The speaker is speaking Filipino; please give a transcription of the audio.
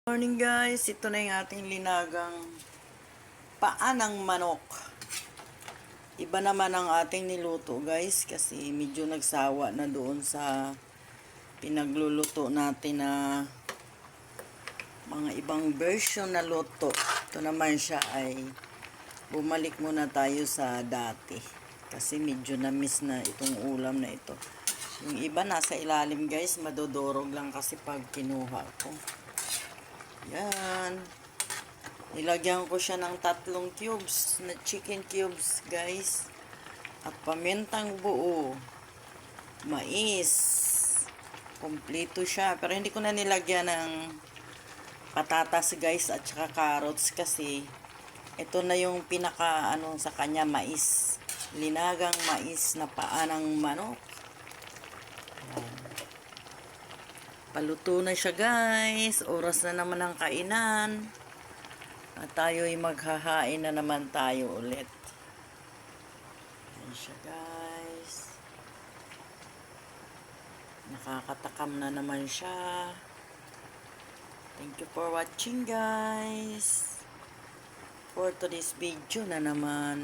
Morning guys, ito na yung ating linagang paa ng manok. Iba naman ang ating niluto guys kasi medyo nagsawa na doon sa pinagluluto natin na mga ibang version na luto. Ito naman siya ay bumalik muna tayo sa dati kasi medyo na-miss na itong ulam na ito. Yung iba nasa ilalim guys, madodorog lang kasi pag kinuha ko. Yan. Nilagyan ko siya ng 3 cubes na chicken cubes, guys. At pamintang buo. Mais. Kompleto siya. Pero hindi ko na nilagyan ng patatas, guys, at saka carrots kasi ito na yung pinaka sa kanya, mais. Linagang mais na paa ng manok. Paluto na siya guys. Oras na naman ang kainan. At tayo'y maghahain na naman tayo ulit. Ayan siya guys. Nakakatakam na naman siya. Thank you for watching guys. For today's video na naman.